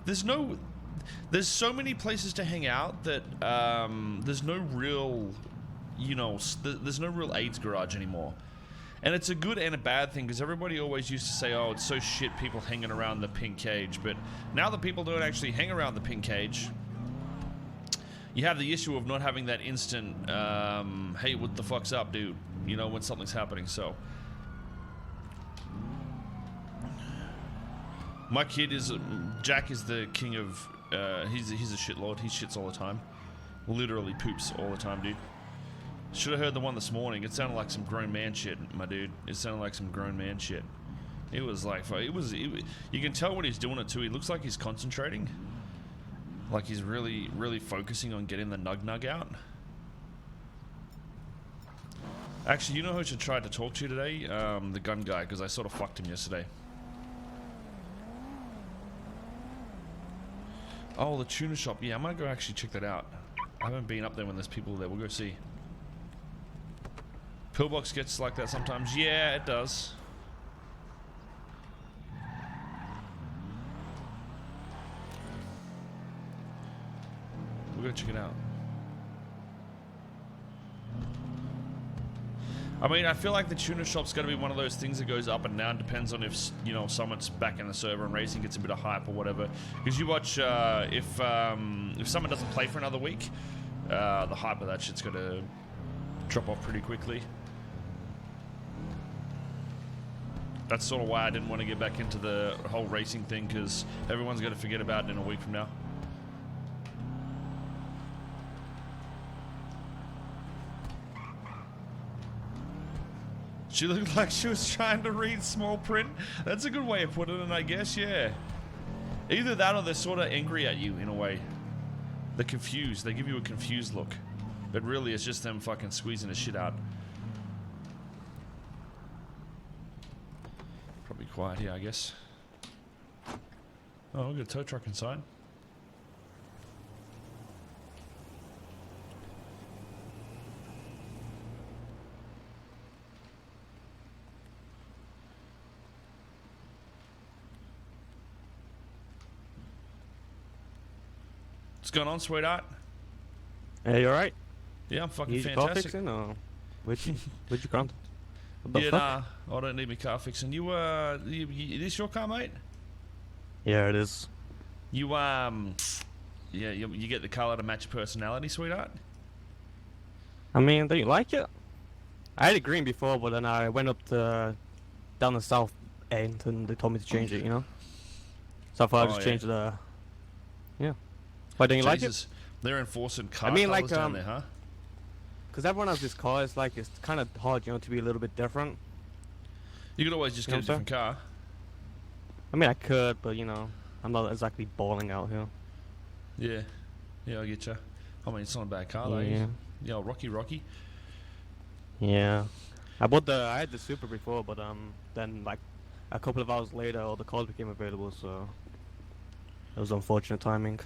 there's so many places to hang out that there's no real, you know, there's no real AIDS garage anymore. And it's a good and a bad thing, because everybody always used to say, oh, it's so shit people hanging around the pink cage. But now that people don't actually hang around the pink cage, you have the issue of not having that instant, hey, what the fuck's up, dude? You know, when something's happening, so. My kid is, Jack is the king of, he's a shitlord. He shits all the time. Literally poops all the time, dude. Should have heard the one this morning. It sounded like some grown man shit, my dude. It sounded like some grown man shit. It was like, you can tell when he's doing it too. He looks like he's concentrating. Like he's really, really focusing on getting the nug out. Actually, you know who should try to talk to you today? The gun guy, because I sort of fucked him yesterday. Oh, the tuna shop. Yeah, I might go actually check that out. I haven't been up there when there's people there. We'll go see. Pillbox gets like that sometimes. Yeah, it does. We'll go check it out. I mean, I feel like the tuna shop's got to be one of those things that goes up and down. Depends on if, you know, someone's back in the server and racing gets a bit of hype or whatever. Because you watch, if someone doesn't play for another week, the hype of that shit's got to drop off pretty quickly. That's sort of why I didn't want to get back into the whole racing thing, because everyone's going to forget about it in a week from now. She looked like she was trying to read small print. That's a good way of putting it, I guess, yeah. Either that or they're sort of angry at you in a way. They're confused. They give you a confused look. But really, it's just them fucking squeezing the shit out. Probably quiet here, I guess. Oh, we've got a tow truck inside. What's going on, sweetheart? Hey, you alright? Yeah, I'm fucking Need fantastic. car fixing or where'd you come? Yeah, nah, I don't need my car fixing. Is this your car, mate? Yeah, it is. You get the colour to match your personality, sweetheart? I mean, do you like it? I had it green before, but then I went up to down the south end and they told me to change it, you know? So I thought I'd just change the... Yeah. Why don't you like it? They're enforcing car I mean, colours like, down there, huh? Because everyone has this car, it's like, it's kind of hard, you know, to be a little bit different. You could always just get a different car. I mean, I could, but, you know, I'm not exactly balling out here. Yeah. Yeah, I get you. I mean, it's not a bad car, though. Yeah. Yeah, Rocky. Yeah. I had the Super before, but, then, like, a couple of hours later, all the cars became available, so... It was unfortunate timing.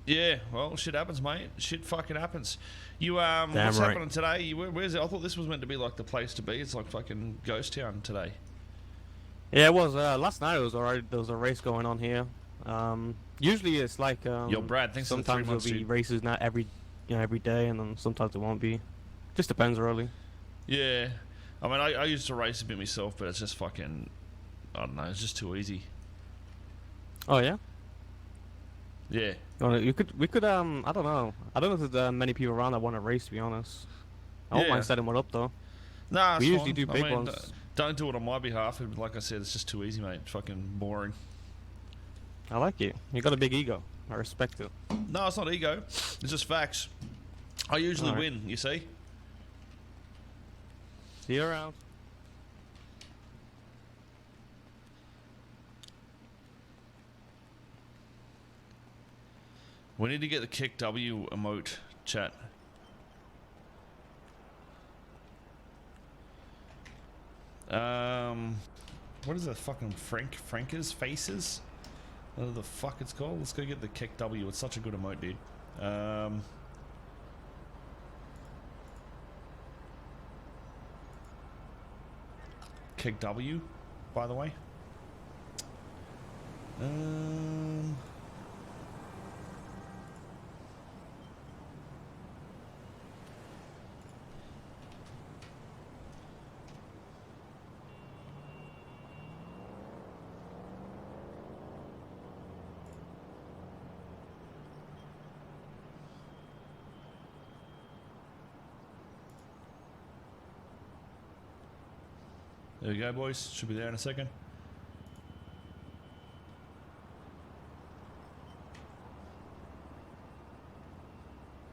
Yeah, well, shit happens, mate. Shit fucking happens. You, Damn what's right. happening today? Where's it? I thought this was meant to be like the place to be. It's like fucking ghost town today. Yeah, it was. Last night it was alright. There was a race going on here. Usually it's like Yo, Brad, thanks for the 3 sometimes months, there'll be dude. races not every day, and then sometimes it won't be. Just depends, really. Yeah, I mean, I used to race a bit myself, but it's just fucking, I don't know, it's just too easy. Oh yeah. Yeah. We could I don't know. I don't know if there's many people around that want to race. To be honest, I don't mind setting one up though. Nah, we it's usually fine. do big ones. Don't do it on my behalf. Like I said, it's just too easy, mate. Fucking boring. I like it. You got a big ego. I respect it. No, it's not ego. It's just facts. I usually win. You see. See you around. We need to get the kick W emote, chat. What is that fucking Franker's faces? Whatever the fuck it's called. Let's go get the kick W. It's such a good emote, dude. Kick W, by the way. There we go, boys. Should be there in a second.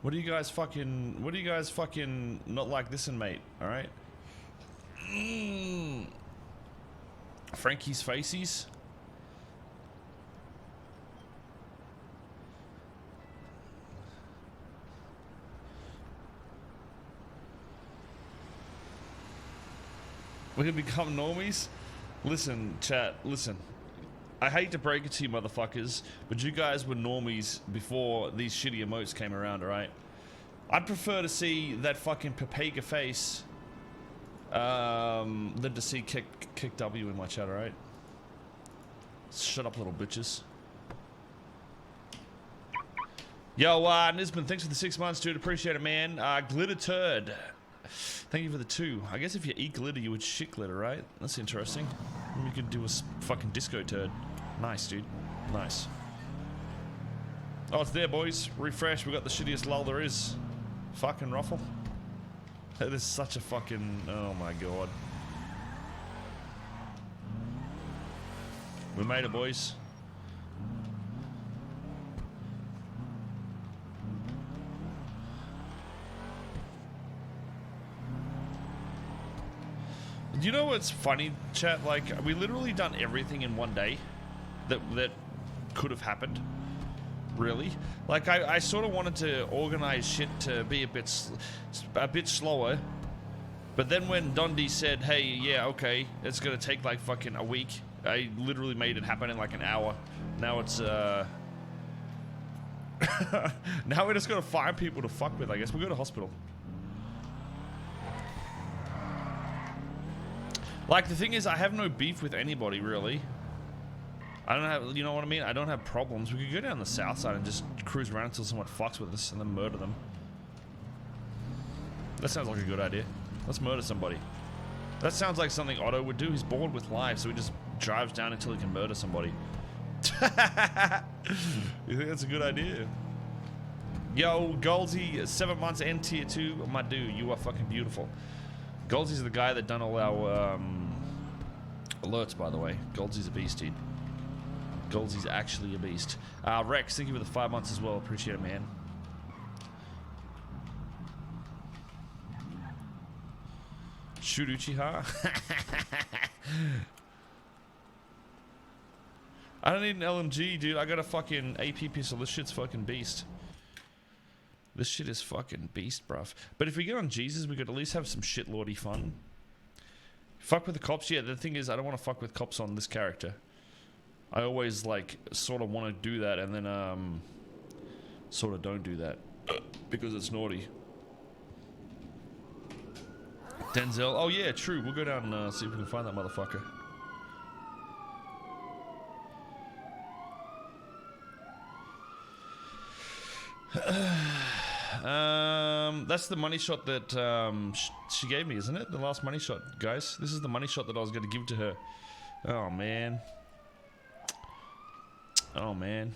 What do you guys fucking not like this in, mate? All right. Frankie's faces. We're gonna become normies? Listen, chat, listen. I hate to break it to you motherfuckers, but you guys were normies before these shitty emotes came around, alright? I'd prefer to see that fucking Pepega face than to see kick W in my chat, alright? Shut up, little bitches. Yo, Nisman, thanks for the 6 months, dude. Appreciate it, man. Glitter Turd. Thank you for the 2. I guess if you eat glitter, you would shit glitter, right? That's interesting. You could do a fucking disco turd. Nice, dude. Nice. Oh, it's there, boys. Refresh. We got the shittiest lull there is. Fucking ruffle. That is such a fucking... Oh, my God. We made it, boys. You know what's funny, chat? Like, we literally done everything in one day that could have happened. Really? Like, I sort of wanted to organize shit to be a bit slower. But then when Dondi said, hey, yeah, okay, it's gonna take like fucking a week, I literally made it happen in like an hour. Now it's, now we just gotta find people to fuck with, I guess. We'll go to hospital. Like, the thing is, I have no beef with anybody, really. I don't have, you know what I mean? I don't have problems. We could go down the south side and just cruise around until someone fucks with us and then murder them. That sounds like a good idea. Let's murder somebody. That sounds like something Otto would do. He's bored with life, so he just drives down until he can murder somebody. You think that's a good idea? Yo, Goldsy, 7 months and tier 2. My dude, you are fucking beautiful. Goldsy's the guy that done all our alerts, by the way. Goldsy's a beast, dude. Goldsy's actually a beast. Rex, thank you for the 5 months as well. Appreciate it, man. Shoot Uchiha? I don't need an LMG, dude. I got a fucking AP pistol. This shit's fucking beast. This shit is fucking beast, bruv. But if we get on Jesus, we could at least have some shitlordy fun. Fuck with the cops? Yeah, the thing is, I don't want to fuck with cops on this character. I always, like, sort of want to do that and then, sort of don't do that. Because it's naughty. Denzel. Oh, yeah, true. We'll go down and see if we can find that motherfucker. That's the money shot that she gave me, isn't it? The last money shot, guys. This is the money shot that I was going to give to her. Oh, man. Oh, man.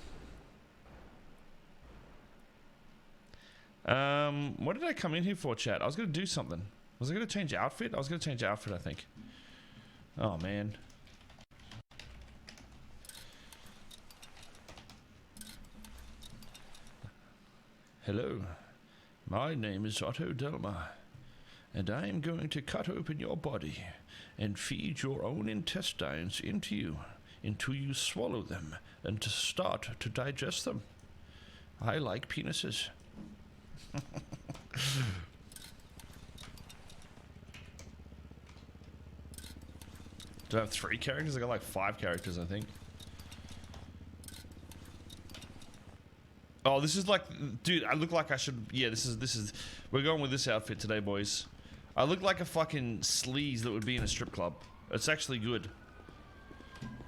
What did I come in here for, chat? I was going to do something. Was I going to change outfit? I was going to change outfit, I think. Oh, man. Hello. My name is Otto Delmar, and I am going to cut open your body and feed your own intestines into you until you swallow them and to start to digest them. I like penises. Do I have 3 characters? I got like 5 characters, I think. Oh, this is like, dude, I look like I should, yeah, this is, we're going with this outfit today, boys. I look like a fucking sleaze that would be in a strip club. It's actually good.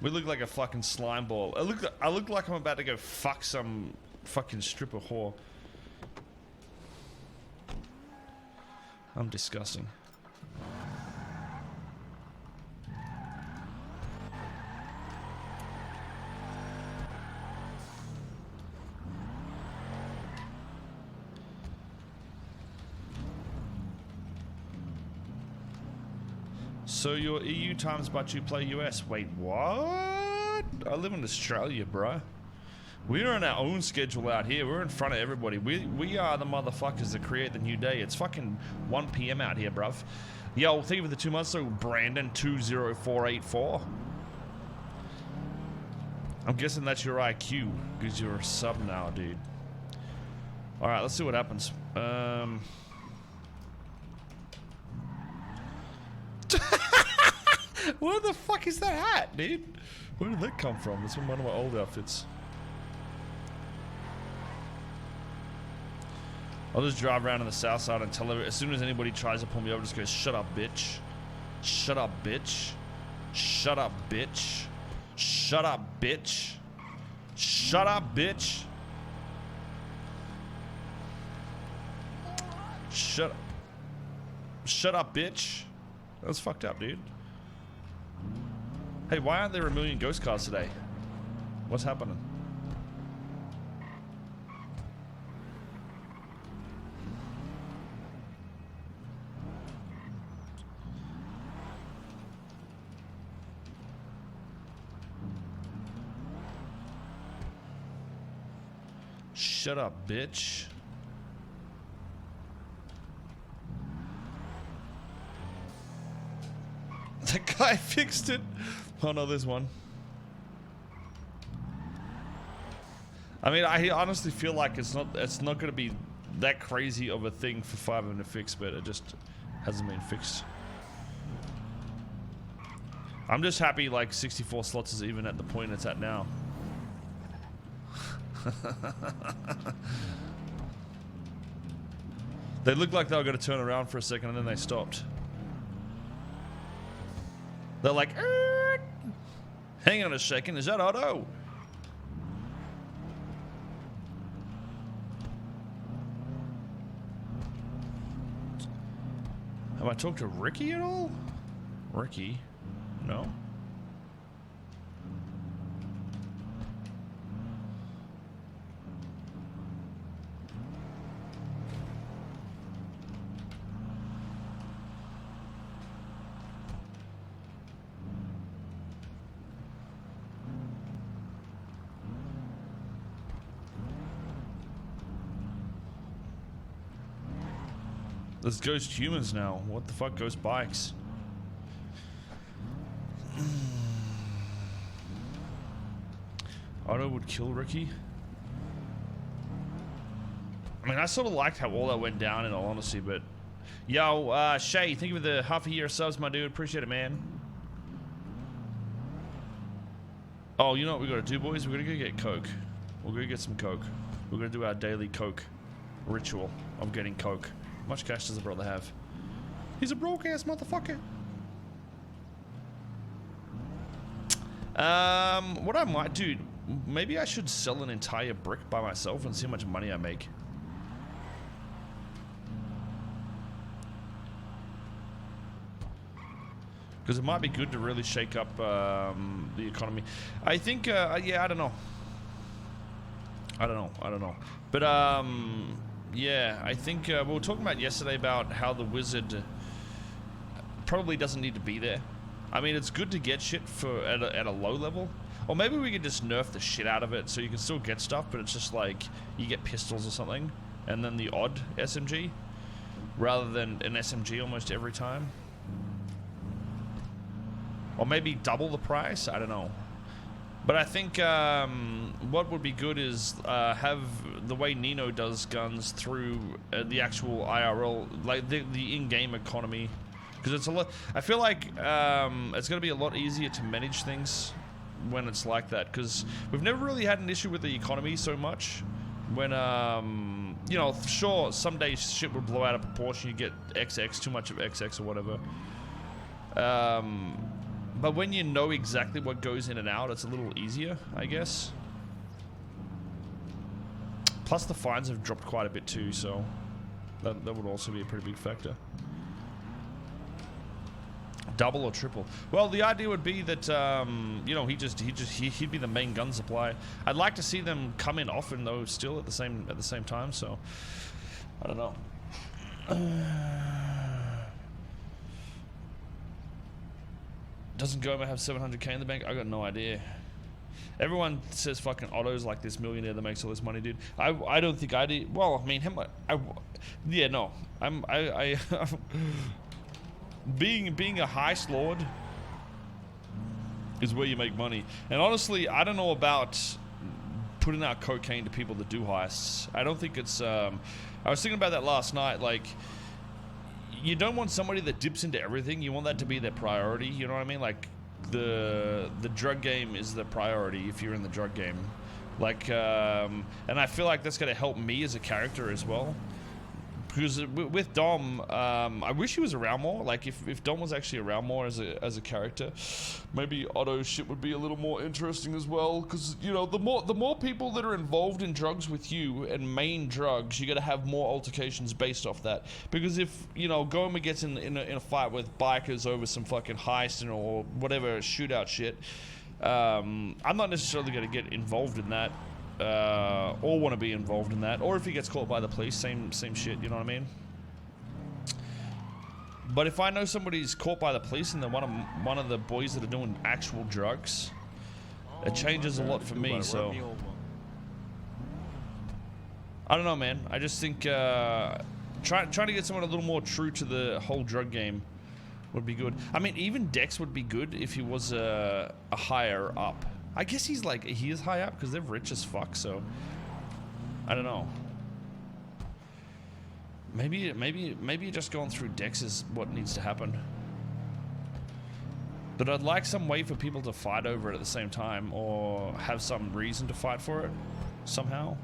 We look like a fucking slime ball. I look like I'm about to go fuck some fucking stripper whore. I'm disgusting. So your EU times but you play US. Wait, what? I live in Australia, bruh. We're on our own schedule out here. We're in front of everybody. We are the motherfuckers that create the new day. It's fucking 1 p.m. out here, bruv. Yo, thank you for the 2 months, so Brandon20484. I'm guessing that's your IQ, because you're a sub now, dude. Alright, let's see what happens. Where the fuck is that hat, dude? Where did that come from? It's from one of my old outfits. I'll just drive around on the south side and tell her, as soon as anybody tries to pull me over, just go, shut up, bitch. Shut up, bitch. Shut up, bitch. Shut up, bitch. Shut up, bitch. Shut up, bitch. That was fucked up, dude. Hey, why aren't there a million ghost cars today? What's happening? Shut up, bitch. That guy fixed it. Oh no, there's one. I mean, I honestly feel like it's not going to be that crazy of a thing for 5 of them to fix, but it just hasn't been fixed. I'm just happy like 64 slots is even at the point it's at now. They looked like they were going to turn around for a second and then they stopped. They're like, hang on a second, is that Otto? Have I talked to Ricky at all? Ricky? No. There's ghost humans now. What the fuck? Ghost bikes. Otto would kill Ricky. I mean, I sort of liked how all that went down in all honesty, but... Yo, Shay, thank you for the half a year of subs, my dude. Appreciate it, man. Oh, you know what we gotta do, boys? We're gonna go get Coke. We're gonna get some Coke. We're gonna do our daily Coke ritual of getting Coke. How much cash does the brother have? He's a broke ass motherfucker. What I might do, maybe I should sell an entire brick by myself and see how much money I make. Because it might be good to really shake up the economy. I think, yeah, I don't know. I don't know. But, yeah, I think we were talking about yesterday about how the wizard probably doesn't need to be there. I mean, it's good to get shit for at a low level. Or maybe we could just nerf the shit out of it so you can still get stuff, but it's just like you get pistols or something, and then the odd SMG, rather than an SMG almost every time. Or maybe double the price, I don't know. But I think what would be good is have the way Nino does guns through the actual IRL, like the in-game economy, because it's a lot. I feel like it's going to be a lot easier to manage things when it's like that, because we've never really had an issue with the economy so much. When you know, sure, some days shit would blow out of proportion. You get XX, too much of XX or whatever. But when you know exactly what goes in and out, it's a little easier, I guess. Plus the fines have dropped quite a bit too, so that would also be a pretty big factor. Double or triple? Well, the idea would be that you know, he'd be the main gun supply. I'd like to see them come in often though, still at the same time. So I don't know. Doesn't Goma have 700k in the bank? I got no idea. Everyone says fucking Otto's like this millionaire that makes all this money, dude. I don't think I do. Well, I mean, him. Yeah, no. Being a heist lord is where you make money. And honestly, I don't know about putting out cocaine to people that do heists. I don't think it's. I was thinking about that last night. Like, you don't want somebody that dips into everything. You want that to be their priority. You know what I mean? Like, the drug game is the priority if you're in the drug game. Like, and I feel like that's gonna help me as a character as well. Because with Dom, I wish he was around more. Like, if Dom was actually around more as a character, maybe Otto's shit would be a little more interesting as well. Because, you know, the more people that are involved in drugs with you and main drugs, you got to have more altercations based off that. Because if, you know, Goma gets in a fight with bikers over some fucking heist or whatever shootout shit, I'm not necessarily going to get involved in that. Or want to be involved in that, or if he gets caught by the police, same shit, you know what I mean? But if I know somebody's caught by the police and they're one of the boys that are doing actual drugs, it changes a lot for me. So I don't know, man. I just think trying to get someone a little more true to the whole drug game would be good. I mean, even Dex would be good if he was a higher up. I guess he is high up because they're rich as fuck, so I don't know. Maybe just going through Dex is what needs to happen. But I'd like some way for people to fight over it at the same time, or have some reason to fight for it somehow.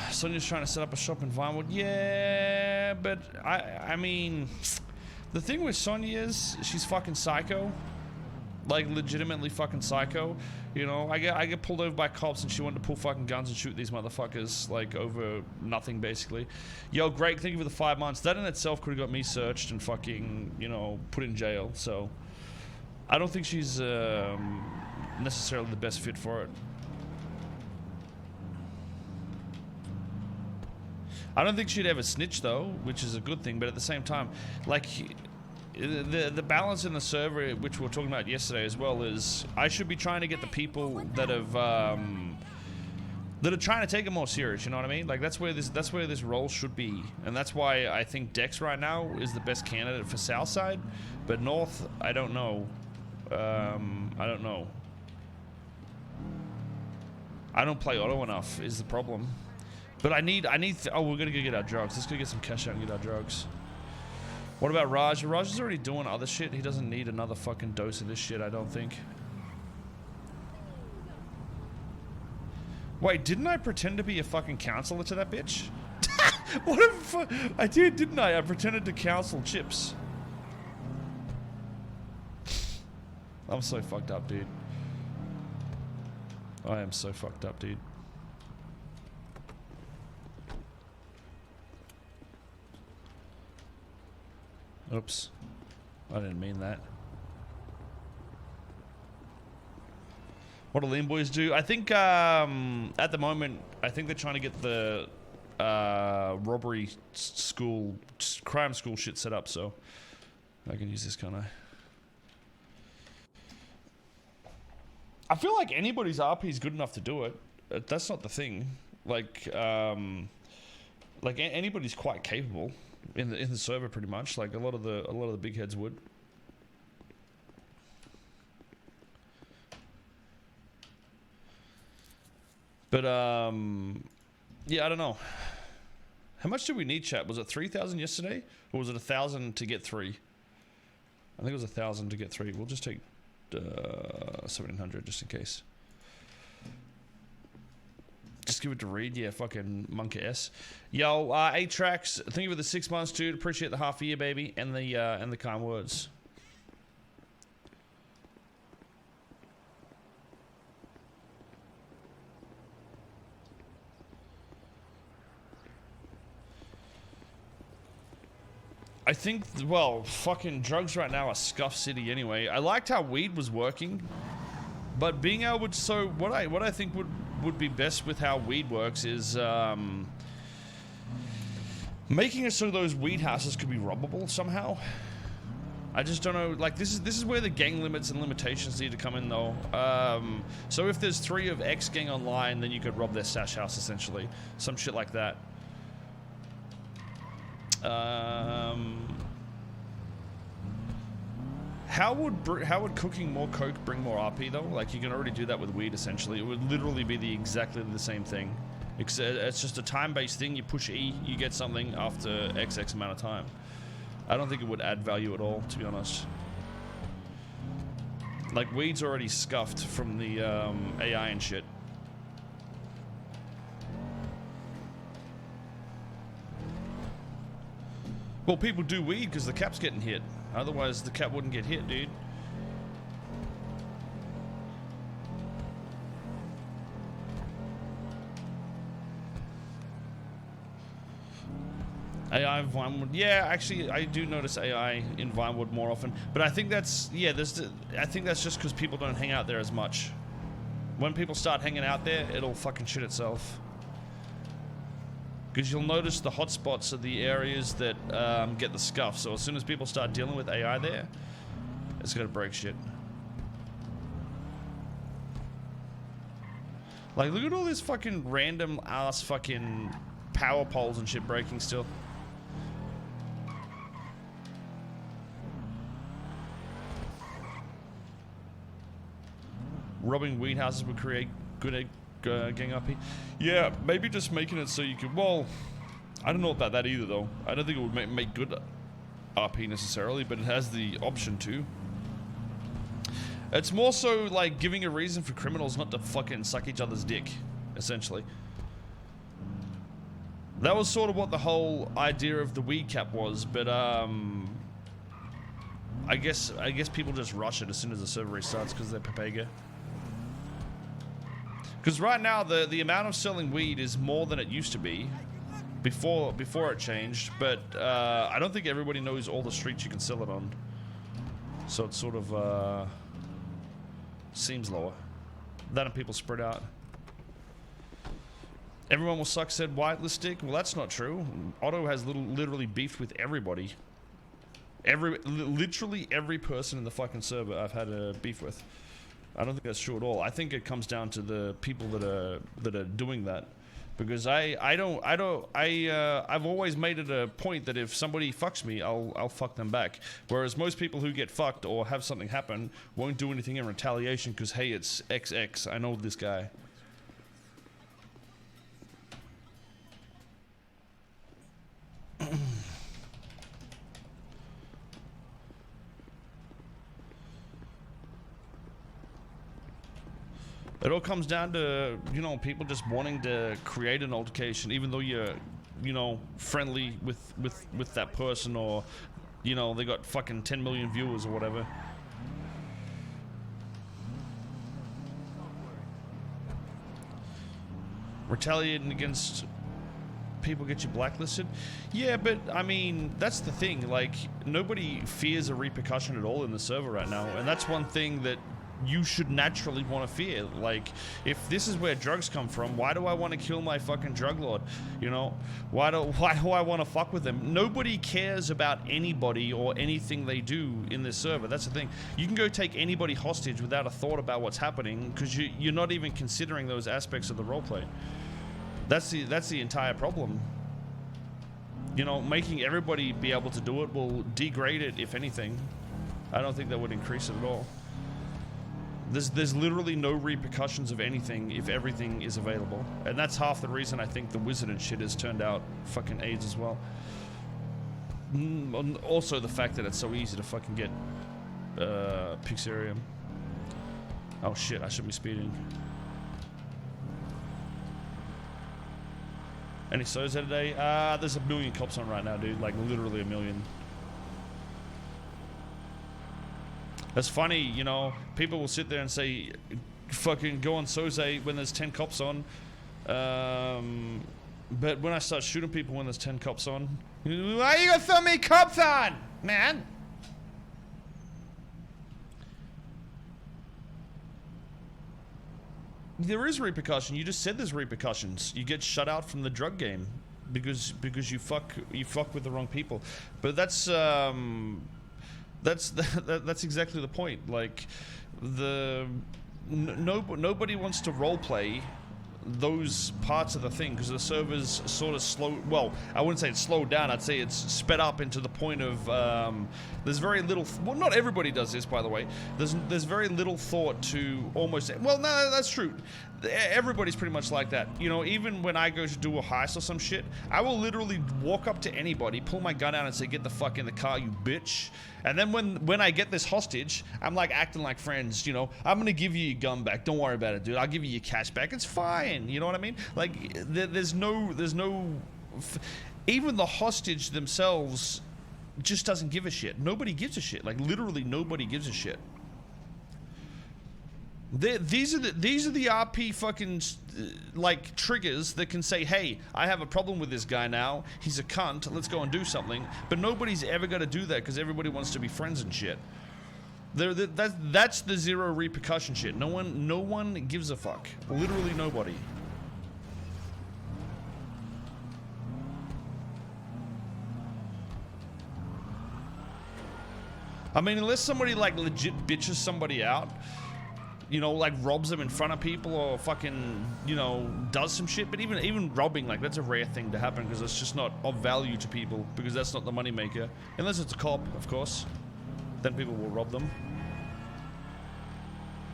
Sonia's trying to set up a shop in Vinewood. Yeah, but I mean, the thing with Sonia is she's fucking psycho. Like, legitimately fucking psycho. You know, I get pulled over by cops and she wanted to pull fucking guns and shoot these motherfuckers, like, over nothing, basically. Yo, Greg, thank you for the 5 months. That in itself could have got me searched and fucking, you know, put in jail. So I don't think she's necessarily the best fit for it. I don't think she'd ever snitch, though, which is a good thing. But at the same time, like, the balance in the server, which we were talking about yesterday as well, is I should be trying to get the people that have that are trying to take it more serious. You know what I mean? Like, that's where this role should be, and that's why I think Dex right now is the best candidate for Southside. But North, I don't know. I don't know. I don't play Otto enough is the problem. But I need. Oh, we're gonna go get our drugs. Let's go get some cash out and get our drugs. What about Raj? Raj is already doing other shit. He doesn't need another fucking dose of this shit, I don't think. Wait, didn't I pretend to be a fucking counselor to that bitch? What if I did, didn't I? I pretended to counsel Chips. I'm so fucked up, dude. I am so fucked up, dude. Oops. I didn't mean that. What do Lean Boys do? I think, at the moment, I think they're trying to get the robbery school, crime school shit set up, so I can use this, can't I? I feel like anybody's RP is good enough to do it. That's not the thing. Like anybody's quite capable. In the server, pretty much, like a lot of the big heads would. But yeah, I don't know. How much did we need, chat? Was it 3,000 yesterday, or was it 1,000 to get 3? I think it was 1,000 to get 3. We'll just take 1,700 just in case. Just give it to Reed, yeah, fucking Monka S. Yo, 8 tracks. Thank you for the 6 months, dude. Appreciate the half a year, baby, and the kind words. I think, well, fucking drugs right now are scuff city anyway. I liked how weed was working, but being able to, so what I think would be best with how weed works is making it so those weed houses could be robbable somehow. I just don't know. Like, this is where the gang limits and limitations need to come in, though. So if there's 3 of X gang online, then you could rob their stash house, essentially. Some shit like that. How would cooking more coke bring more RP, though? Like, you can already do that with weed, essentially. It would literally be exactly the same thing. It's just a time-based thing. You push E, you get something after XX amount of time. I don't think it would add value at all, to be honest. Like, weed's already scuffed from the AI and shit. Well, people do weed because the cap's getting hit. Otherwise, the cap wouldn't get hit, dude. AI in Vinewood. Yeah, actually, I do notice AI in Vinewood more often. But I think that's, yeah, I think that's just because people don't hang out there as much. When people start hanging out there, it'll fucking shit itself. Because you'll notice the hotspots are the areas that get the scuff. So as soon as people start dealing with AI there, it's gonna break shit. Like, look at all this fucking random ass fucking power poles and shit breaking still. Robbing weed houses would create good gang RP. Yeah, maybe just making it so you can. Well, I don't know about that either, though. I don't think it would make good RP necessarily, but it has the option to. It's more so like giving a reason for criminals not to fucking suck each other's dick, essentially. That was sort of what the whole idea of the weed cap was, but I guess people just rush it as soon as the server restarts because they're Pepega. Because right now the amount of selling weed is more than it used to be before it changed, but I don't think everybody knows all the streets you can sell it on. So it sort of seems lower. That and people spread out. Everyone will suck said whitelist stick. Well, that's not true. Otto has literally beefed with everybody. Literally every person in the fucking server I've had a beef with. I don't think that's true at all. I think it comes down to the people that are doing that, because I've always made it a point that if somebody fucks me, I'll fuck them back. Whereas most people who get fucked or have something happen won't do anything in retaliation because, hey, it's XX. I know this guy. It all comes down to, you know, people just wanting to create an altercation, even though you're, you know, friendly with that person, or, you know, they got fucking 10 million viewers or whatever. Retaliating against people get you blacklisted. Yeah, but I mean, that's the thing. Like, nobody fears a repercussion at all in the server right now, and that's one thing that you should naturally want to fear. Like, if this is where drugs come from, why do I want to kill my fucking drug lord? You know, why do I want to fuck with them? Nobody cares about anybody or anything they do in this server. That's the thing. You can go take anybody hostage without a thought about what's happening because you're not even considering those aspects of the roleplay. That's the entire problem. You know, making everybody be able to do it will degrade it, if anything. I don't think that would increase it at all. There's literally no repercussions of anything if everything is available. And that's half the reason I think the wizard and shit has turned out fucking AIDS as well. Also the fact that it's so easy to fucking get Pixarium. Oh shit, I should be speeding. Any shows that today? There's a million cops on right now, dude. Like, literally a million. That's funny, you know, people will sit there and say, fucking go on Soze when there's 10 cops on. But when I start shooting people when there's 10 cops on, why you got so many cops on, man? There is repercussion. You just said there's repercussions. You get shut out from the drug game because you fuck with the wrong people. But that's That's exactly the point. Like, nobody wants to roleplay those parts of the thing because the server's sort of slow. Well, I wouldn't say it's slowed down. I'd say it's sped up into the point of there's very little. Well, not everybody does this, by the way. There's very little thought to almost. Well, no, that's true. Everybody's pretty much like that. You know, even when I go to do a heist or some shit, I will literally walk up to anybody, pull my gun out, and say, "Get the fuck in the car, you bitch." And then when I get this hostage, I'm like acting like friends, you know. I'm gonna give you your gun back. Don't worry about it, dude. I'll give you your cash back. It's fine. You know what I mean? Like, there's no. Even the hostage themselves just doesn't give a shit. Nobody gives a shit. Like, literally nobody gives a shit. These are the RP fucking like triggers that can say, hey, I have a problem with this guy now. He's a cunt. Let's go and do something. But nobody's ever gonna do that because everybody wants to be friends and shit. That's the zero repercussion shit. No one gives a fuck. Literally nobody. I mean, unless somebody like legit bitches somebody out, you know, like robs them in front of people or fucking, you know, does some shit. But even robbing, like, that's a rare thing to happen because it's just not of value to people because that's not the money maker. Unless it's a cop, of course. Then people will rob them.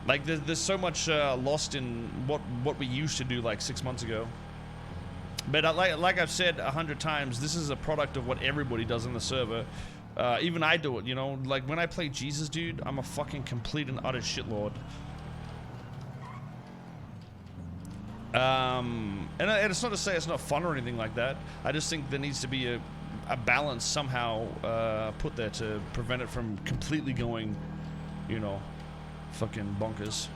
Like, there's so much lost in what we used to do like 6 months ago. But like I've said 100 times, this is a product of what everybody does on the server. Even I do it, you know? Like, when I play Jesus, dude, I'm a fucking complete and utter shitlord. And it's not to say it's not fun or anything like that. I just think there needs to be a balance somehow put there to prevent it from completely going, you know, fucking bonkers.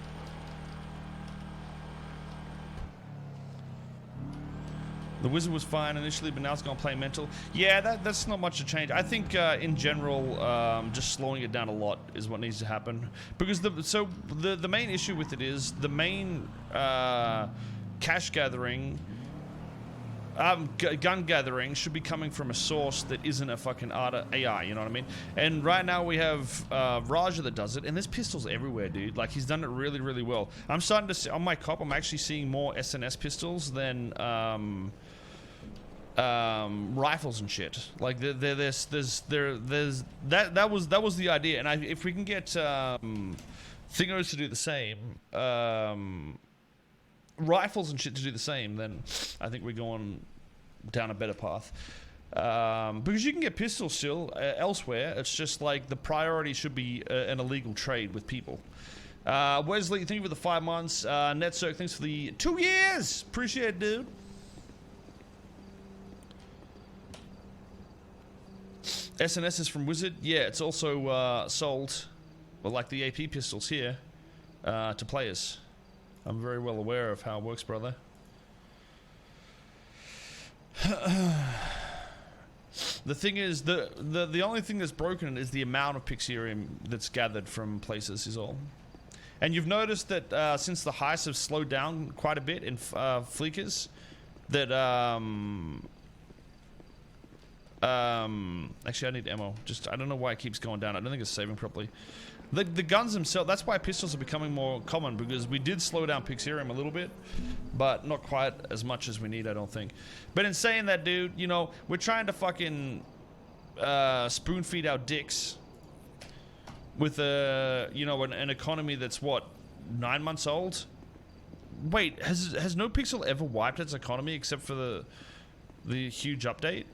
The wizard was fine initially, but now it's gonna play mental. Yeah, that's not much to change. I think in general, just slowing it down a lot is what needs to happen. Because the main issue with it is the main cash gathering, gun gathering should be coming from a source that isn't a fucking AI, you know what I mean? And right now we have Raja that does it, and there's pistols everywhere, dude. Like, he's done it really, really well. I'm starting to see, on my cop, I'm actually seeing more SNS pistols than rifles and shit. Like, that was the idea. And if we can get Thingos to do the same, rifles and shit to do the same, then I think we're going down a better path. Because you can get pistols still elsewhere. It's just like the priority should be an illegal trade with people. Wesley, thank you for the 5 months. NetCirc, thanks for the 2 years. Appreciate it, dude. SNS is from Wizard. Yeah, it's also sold, well, like the AP pistols here, to players. I'm very well aware of how it works, brother. The thing is, the only thing that's broken is the amount of Pixarium that's gathered from places is all. And you've noticed that since the heists have slowed down quite a bit in Fleekers, that actually I need ammo. Just, I don't know why it keeps going down. I don't think it's saving properly. The guns themselves, that's why pistols are becoming more common, because we did slow down Pixarium a little bit, but not quite as much as we need, I don't think. But in saying that, dude, you know, we're trying to fucking spoon feed our dicks with you know, an economy that's what, 9 months old? Wait, has NoPixel ever wiped its economy except for the huge update?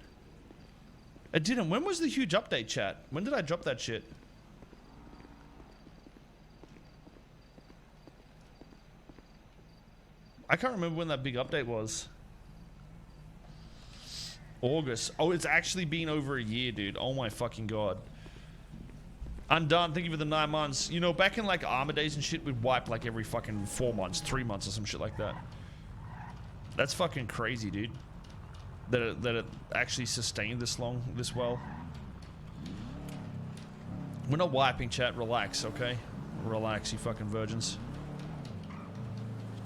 It didn't. When was the huge update, chat? When did I drop that shit? I can't remember when that big update was. August. Oh, it's actually been over a year, dude. Oh my fucking god. Undone, thank you for the 9 months. You know, back in like Armor Days and shit, we'd wipe like every fucking 4 months, 3 months or some shit like that. That's fucking crazy, dude. That it actually sustained this long, this well. We're not wiping, chat. Relax, okay? Relax, you fucking virgins.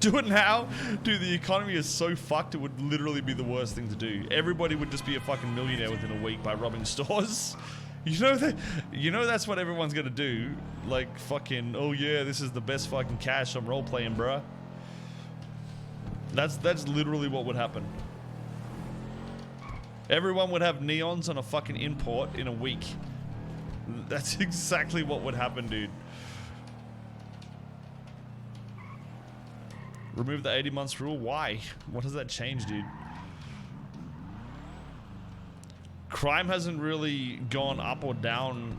Do it now? Dude, the economy is so fucked, it would literally be the worst thing to do. Everybody would just be a fucking millionaire within a week by robbing stores. You know that's what everyone's gonna do. Like fucking, oh yeah, this is the best fucking cash I'm role playing, bruh. That's literally what would happen. Everyone would have neons on a fucking import in a week. That's exactly what would happen, dude. Remove the 80 months rule? Why? What does that change, dude? Crime hasn't really gone up or down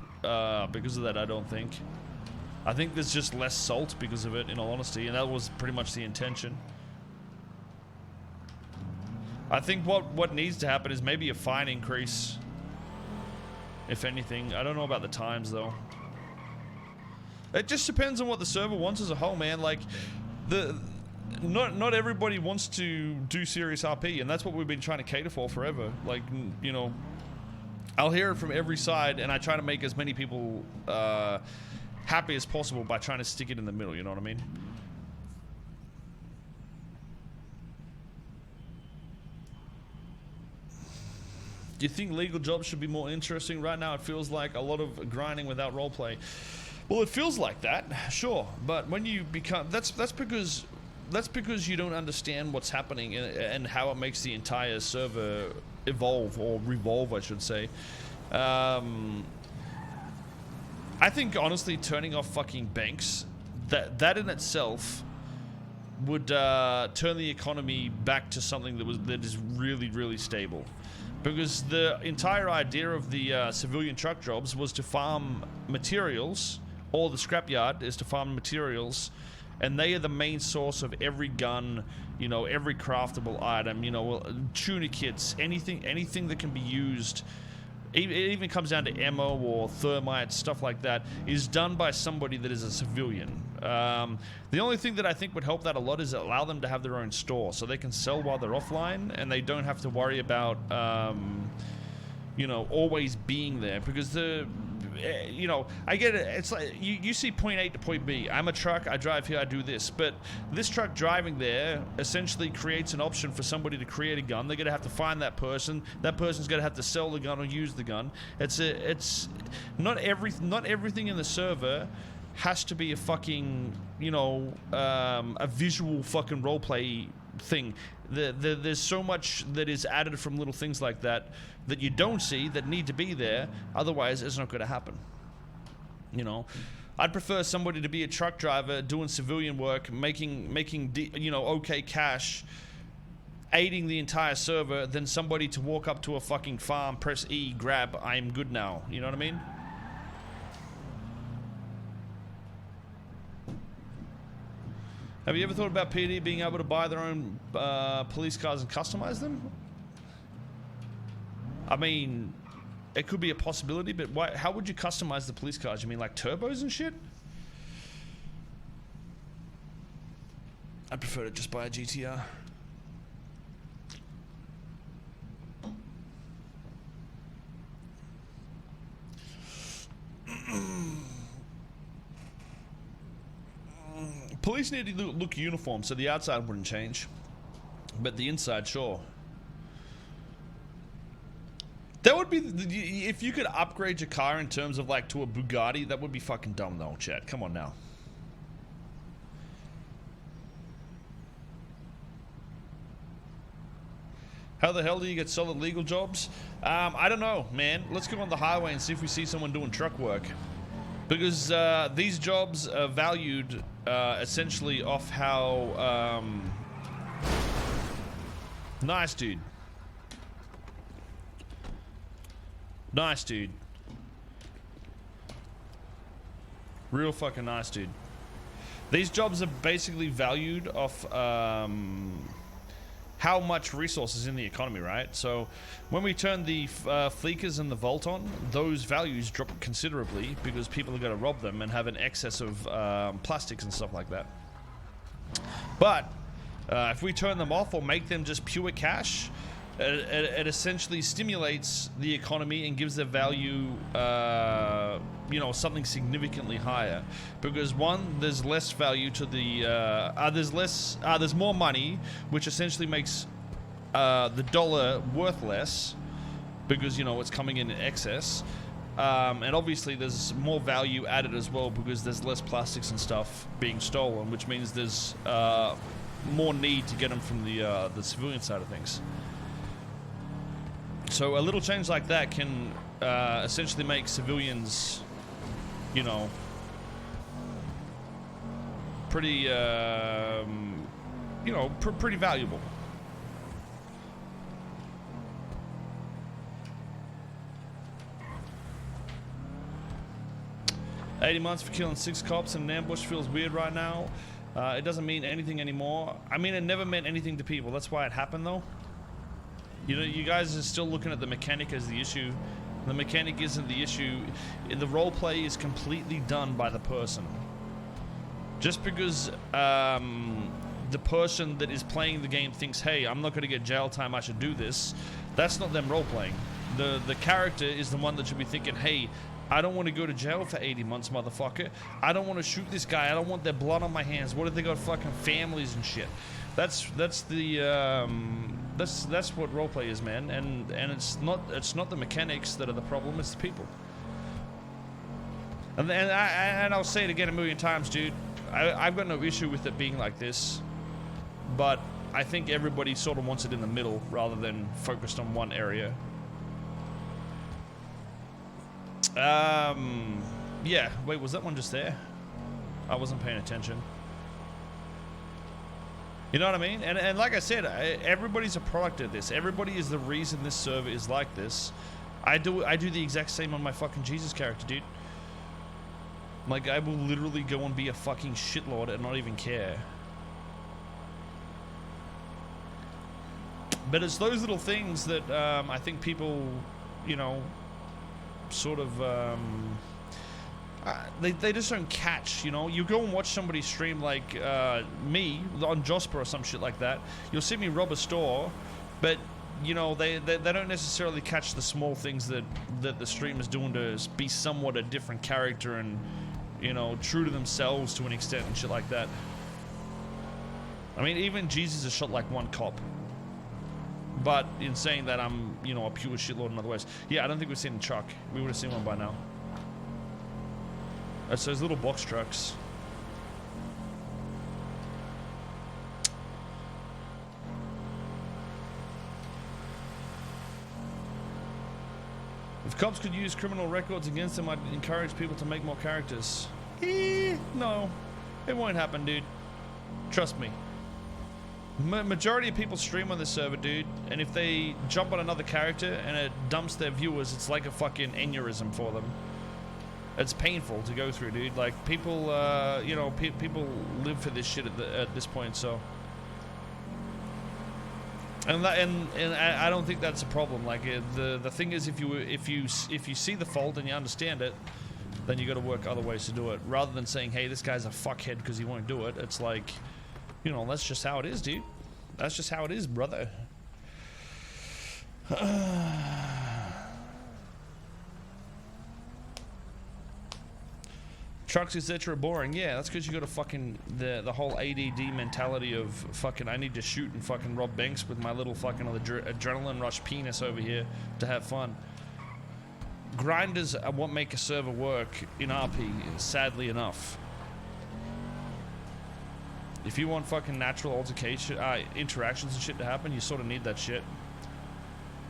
because of that, I don't think. I think there's just less salt because of it, in all honesty, and that was pretty much the intention. I think what needs to happen is maybe a fine increase, if anything. I don't know about the times, though. It just depends on what the server wants as a whole, man. Like, not everybody wants to do serious RP, and that's what we've been trying to cater for forever. Like, you know, I'll hear it from every side, and I try to make as many people happy as possible by trying to stick it in the middle, you know what I mean? Do you think legal jobs should be more interesting? Right now it feels like a lot of grinding without roleplay. Well, it feels like that, sure, but when you become... That's because you don't understand what's happening and how it makes the entire server evolve, or revolve, I should say. I think, honestly, turning off fucking banks, that in itself would turn the economy back to something that is really, really stable. Because the entire idea of the civilian truck jobs was to farm materials, or the scrapyard is to farm materials, and they are the main source of every gun, you know, every craftable item, you know, tuna kits, anything that can be used. It even comes down to ammo or thermite, stuff like that, is done by somebody that is a civilian. The only thing that I think would help that a lot is allow them to have their own store, so they can sell while they're offline, and they don't have to worry about, you know, always being there. Because you know, I get it. It's like you see point A to point B. I'm a truck. I drive here. I do this. But this truck driving there essentially creates an option for somebody to create a gun. They're gonna have to find that person. That person's gonna have to sell the gun or use the gun. It's not everything in the server has to be a fucking, you know, a visual fucking roleplay thing. There's so much that is added from little things like that that you don't see that need to be there. Otherwise, it's not going to happen. You know, I'd prefer somebody to be a truck driver doing civilian work, making you know, okay cash, aiding the entire server, than somebody to walk up to a fucking farm, press E, grab, I'm good now. You know what I mean? Have you ever thought about PD being able to buy their own police cars and customize them? I mean, it could be a possibility, but why, how would you customize the police cars? You mean like turbos and shit? I'd prefer to just buy a GTR. Police need to look uniform, so the outside wouldn't change, but the inside, sure. That would be, if you could upgrade your car in terms of like to a Bugatti, that would be fucking dumb though, chat. Come on now. How the hell do you get solid legal jobs? I don't know, man. Let's go on the highway and see if we see someone doing truck work. Because these jobs are valued essentially off how... Nice, dude. Nice, dude. Real fucking nice, dude. These jobs are basically valued off how much resources in the economy, right? So when we turn the Fleekers and the Volt on, those values drop considerably because people are going to rob them and have an excess of plastics and stuff like that. But if we turn them off or make them just pure cash, it essentially stimulates the economy and gives the value, you know, something significantly higher. Because one, there's less value to the, there's more money, which essentially makes the dollar worth less, because, you know, it's coming in excess. And obviously there's more value added as well because there's less plastics and stuff being stolen, which means there's more need to get them from the civilian side of things. So a little change like that can essentially make civilians, you know, pretty, pretty valuable. $80 months for killing 6 cops in an ambush feels weird right now. It doesn't mean anything anymore. I mean, it never meant anything to people. That's why it happened, though. You know, you guys are still looking at the mechanic as the issue. The mechanic isn't the issue. The roleplay is completely done by the person. Just because the person that is playing the game thinks, hey, I'm not going to get jail time, I should do this, that's not them roleplaying. The character is the one that should be thinking, hey, I don't want to go to jail for 80 months, motherfucker. I don't want to shoot this guy. I don't want their blood on my hands. What if they got fucking families and shit? That's what roleplay is, man. And it's not the mechanics that are the problem. It's the people. And I'll say it again a million times, dude. I've got no issue with it being like this, but I think everybody sort of wants it in the middle rather than focused on one area. Yeah, wait, was that one just there? I wasn't paying attention. You know what I mean? And like I said, everybody's a product of this. Everybody is the reason this server is like this. I do the exact same on my fucking Jesus character, dude. Like, I will literally go and be a fucking shitlord and not even care. But it's those little things that I think people, you know, sort of they just don't catch. You know, you go and watch somebody stream like me on Josper or some shit like that, you'll see me rob a store, but you know, they don't necessarily catch the small things that the streamer's doing to be somewhat a different character and, you know, true to themselves to an extent and shit like that. I mean, even Jesus has shot like one cop. But in saying that, I'm, you know, a pure shitlord in other ways. Yeah, I don't think we've seen a truck. We would have seen one by now. It's those little box trucks. If cops could use criminal records against them, I'd encourage people to make more characters. No. It won't happen, dude. Trust me. Majority of people stream on this server, dude, and if they jump on another character and it dumps their viewers, it's like a fucking aneurysm for them. It's painful to go through, dude. Like, people, you know, people live for this shit at this point, so. And I don't think that's a problem. Like, the thing is, if you see the fault and you understand it, then you got to work other ways to do it. Rather than saying, hey, this guy's a fuckhead because he won't do it. It's like, you know, that's just how it is, dude. That's just how it is, brother. Trucks, etc. are boring. Yeah, that's because you got a fucking the whole ADD mentality of fucking I need to shoot and fucking rob banks with my little fucking adrenaline rush penis over here to have fun. Grinders are what make a server work in RP, sadly enough. If you want fucking natural altercation, interactions and shit to happen, you sort of need that shit.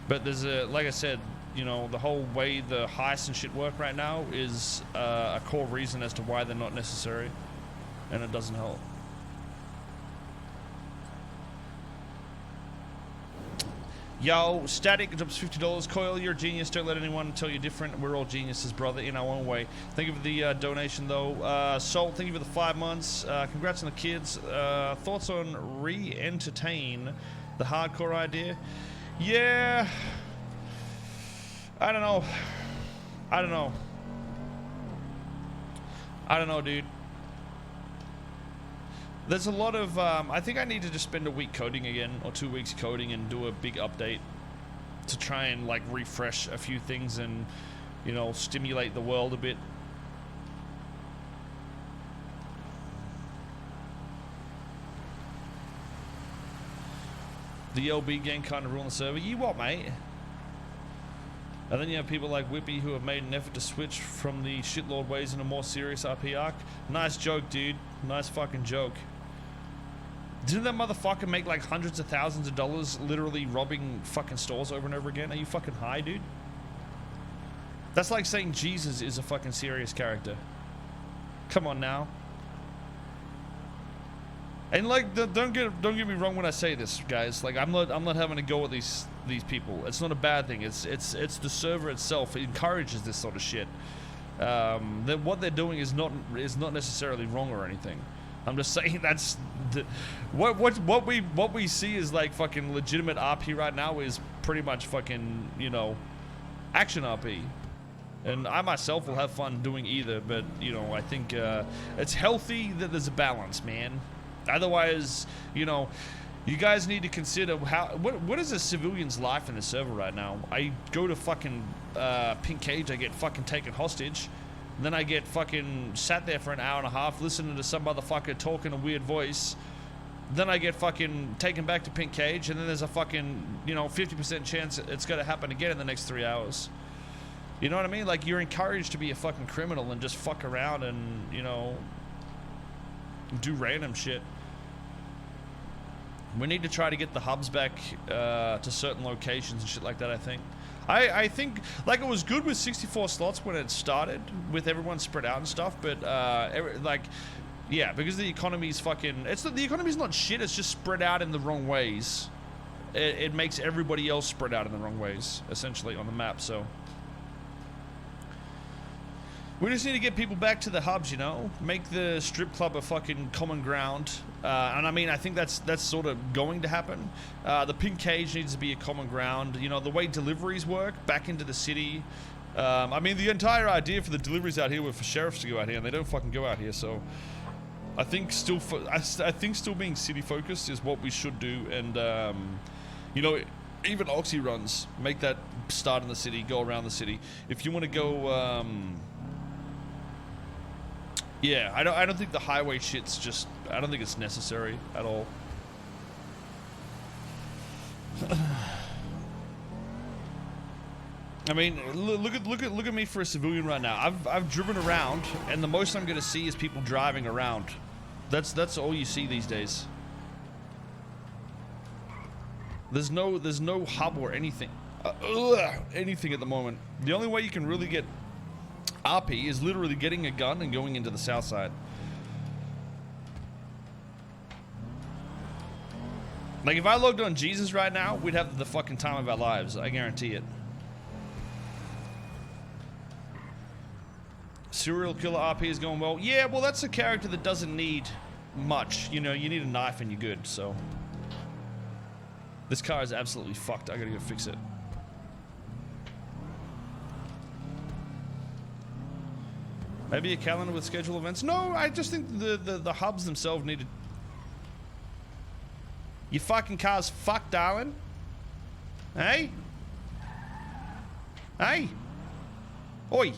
But there's like I said, you know, the whole way the heists and shit work right now is a core reason as to why they're not necessary, and it doesn't help. Yo, Static drops $50. Coil, you're a genius. Don't let anyone tell you different. We're all geniuses, brother, in our own way. Thank you for the donation, though. Salt, thank you for the 5 months. Congrats on the kids. Thoughts on re-entertain the hardcore idea? Yeah. I don't know. I don't know, dude. There's a lot of, I think I need to just spend a week coding again, or 2 weeks coding and do a big update to try and, like, refresh a few things and, you know, stimulate the world a bit. The LB gang kind of ruling the server. You what, mate? And then you have people like Whippy who have made an effort to switch from the shitlord ways in a more serious RP arc. Nice joke, dude. Nice fucking joke. Didn't that motherfucker make like hundreds of thousands of dollars literally robbing fucking stores over and over again? Are you fucking high, dude? That's like saying Jesus is a fucking serious character. Come on now. And like, don't get me wrong when I say this, guys. Like, I'm not having a go at these people. It's not a bad thing. It's the server itself. It encourages this sort of shit. What they're doing is not necessarily wrong or anything. I'm just saying that's what we see is like fucking legitimate RP right now is pretty much fucking, you know, action RP. And I myself will have fun doing either, but you know, I think it's healthy that there's a balance, man. Otherwise, you know, you guys need to consider what is a civilian's life in the server right now. I go to fucking Pink Cage, I get fucking taken hostage, and then I get fucking sat there for an hour and a half listening to some motherfucker talk in a weird voice. Then I get fucking taken back to Pink Cage, and then there's a fucking, you know, 50% chance it's gonna happen again in the next 3 hours. You know what I mean? Like, you're encouraged to be a fucking criminal and just fuck around and, you know, do random shit. We need to try to get the hubs back to certain locations and shit like that, I think. I think, like, it was good with 64 slots when it started, with everyone spread out and stuff, but, like, yeah, because the economy's fucking... the economy's not shit, it's just spread out in the wrong ways. It makes everybody else spread out in the wrong ways, essentially, on the map, so... We just need to get people back to the hubs, you know? Make the strip club a fucking common ground. And I mean, I think that's sort of going to happen. The Pink Cage needs to be a common ground. You know, the way deliveries work, back into the city. I mean, the entire idea for the deliveries out here were for sheriffs to go out here, and they don't fucking go out here, so... I think still being city-focused is what we should do, and, you know, even Oxy runs, make that start in the city, go around the city. If you want to go, yeah, I don't think the highway shit's just... I don't think it's necessary at all. I mean, look at me for a civilian right now. I've driven around, and the most I'm gonna see is people driving around. That's all you see these days. There's no hub or anything, anything at the moment. The only way you can really get RP is literally getting a gun and going into the south side. Like, if I logged on Jesus right now, we'd have the fucking time of our lives. I guarantee it. Serial killer RP is going well. Yeah, well, that's a character that doesn't need much. You know, you need a knife and you're good, so. This car is absolutely fucked. I gotta go fix it. Maybe a calendar with scheduled events? No, I just think the hubs themselves need to... Your fucking car's fucked, darling. Hey? Hey? Oi.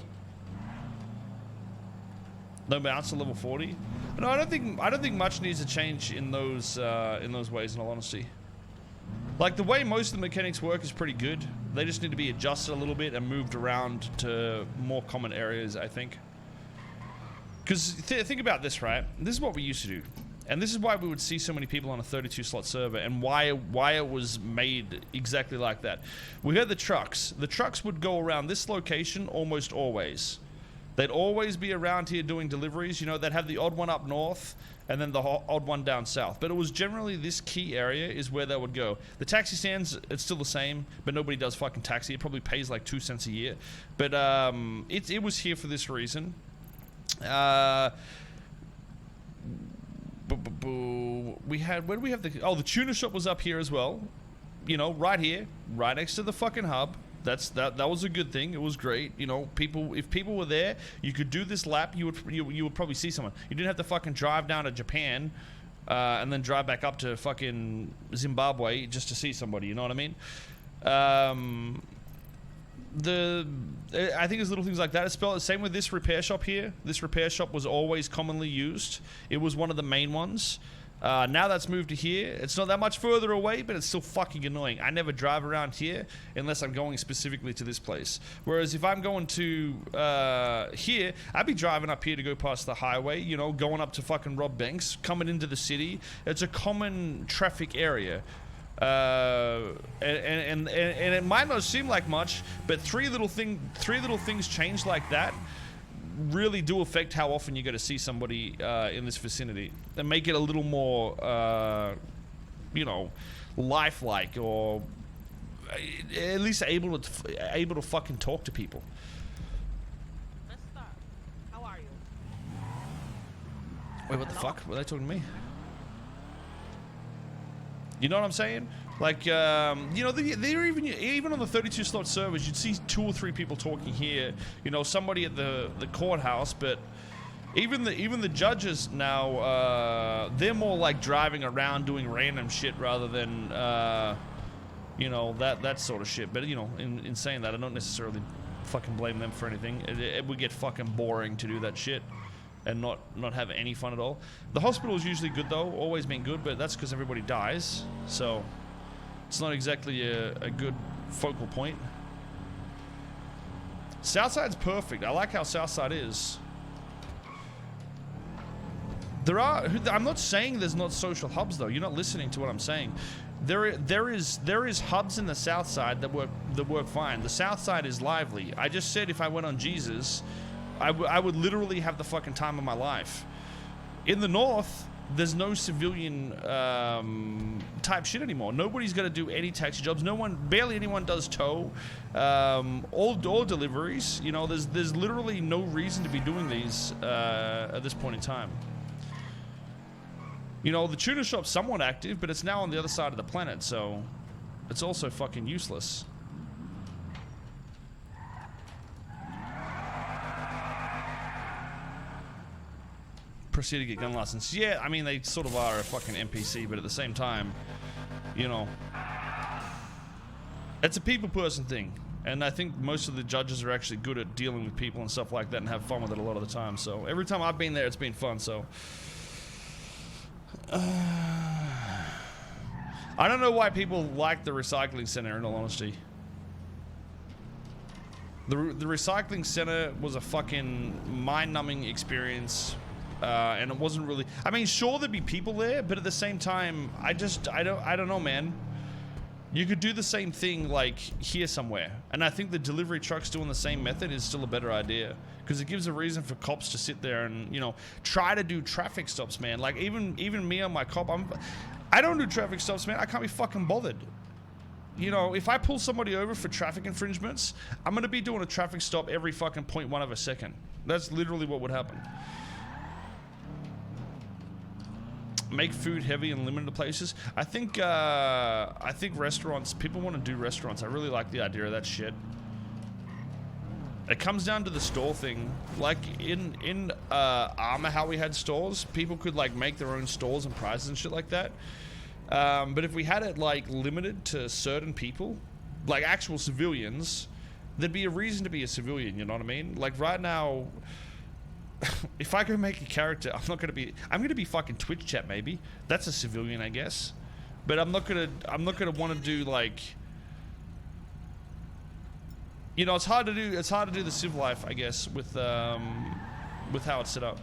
No mounts to level 40? No, I don't think much needs to change in those ways, in all honesty. Like, the way most of the mechanics work is pretty good. They just need to be adjusted a little bit and moved around to more common areas, I think. Because think about this, right? This is what we used to do. And this is why we would see so many people on a 32-slot server, and why it was made exactly like that. We had the trucks. The trucks would go around this location almost always. They'd always be around here doing deliveries. You know, they'd have the odd one up north, and then the odd one down south. But it was generally this key area is where they would go. The taxi stands, it's still the same, but nobody does fucking taxi. It probably pays like 2 cents a year. But it was here for this reason. We had, where do we have the... Oh, the tuner shop was up here as well. You know, right here, right next to the fucking hub. That was a good thing. It was great. You know, if people were there, you could do this lap. You would probably see someone. You didn't have to fucking drive down to Japan, and then drive back up to fucking Zimbabwe just to see somebody. You know what I mean? I think there's little things like that. It's spelled the same with this repair shop here. This repair shop was always commonly used. It was one of the main ones. Now that's moved to here. It's not that much further away, but it's still fucking annoying. I never drive around here unless I'm going specifically to this place. Whereas if I'm going to here, I'd be driving up here to go past the highway, you know, going up to fucking Rob Banks, coming into the city. It's a common traffic area. And it might not seem like much, but three little things change like that really do affect how often you're going to see somebody in this vicinity and make it a little more you know, lifelike, or at least able to fucking talk to people. Let's start. How are you? Wait, what the fuck? Were they talking to me? You know what I'm saying? Like, you know, they're even on the 32 slot servers, you'd see 2 or 3 people talking here. You know, somebody at the courthouse, but even the judges now, they're more like driving around doing random shit rather than, you know, that sort of shit. But you know, in saying that, I don't necessarily fucking blame them for anything. It would get fucking boring to do that shit and not have any fun at all. The hospital is usually good though, always been good, but that's because everybody dies, so it's not exactly a good focal point. Southside's perfect. I like how Southside is. I'm not saying there's not social hubs though. You're not listening to what I'm saying. There is hubs in the Southside that work fine. The Southside is lively. I just said if I went on Jesus, I would literally have the fucking time of my life. In the North, there's no civilian type shit anymore. Nobody's gonna do any taxi jobs. Barely anyone does tow. All deliveries. You know, there's literally no reason to be doing these at this point in time. You know, the tuna shop's somewhat active, but it's now on the other side of the planet, so it's also fucking useless. Proceed to get gun license. Yeah, I mean, they sort of are a fucking NPC, but at the same time, you know, it's a people person thing. And I think most of the judges are actually good at dealing with people and stuff like that and have fun with it a lot of the time. So every time I've been there, it's been fun. So I don't know why people like the recycling center, in all honesty. The recycling center was a fucking mind-numbing experience. And it wasn't really, I mean, sure, there'd be people there, but at the same time, I don't know, man. You could do the same thing like here somewhere, and I think the delivery trucks doing the same method is still a better idea, because it gives a reason for cops to sit there and, you know, try to do traffic stops, man. Like even me on my cop, I don't do traffic stops, man. I can't be fucking bothered. You know, if I pull somebody over for traffic infringements, I'm gonna be doing a traffic stop every fucking 0.1 of a second. That's literally what would happen. Make food heavy and limited places. I think restaurants, people want to do restaurants. I really like the idea of that shit. It comes down to the store thing. Like in Armor, how we had stores, people could like make their own stores and prices and shit like that. But if we had it like limited to certain people, like actual civilians, there'd be a reason to be a civilian, you know what I mean? Like right now, if I go make a character, I'm gonna be fucking Twitch chat maybe. That's a civilian, I guess. But I'm not gonna want to do like, you know, it's hard to do the civ life, I guess, with how it's set up.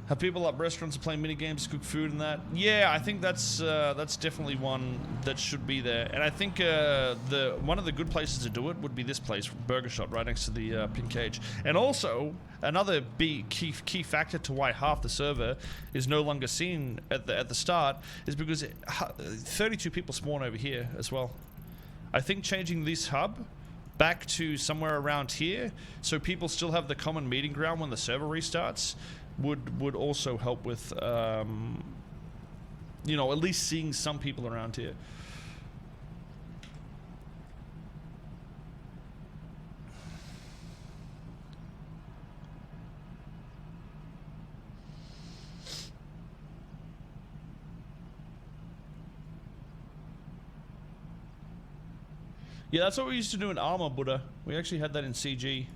Have people up restaurants and play mini games, cook food and that? Yeah, I think that's definitely one that should be there. And I think one of the good places to do it would be this place, Burger Shot, right next to the pin cage. And also, another big key factor to why half the server is no longer seen at the start is because 32 people spawn over here as well. I think changing this hub back to somewhere around here, so people still have the common meeting ground when the server restarts, would also help with, you know, at least seeing some people around here. Yeah, that's what we used to do in Armor, Buddha. We actually had that in CG.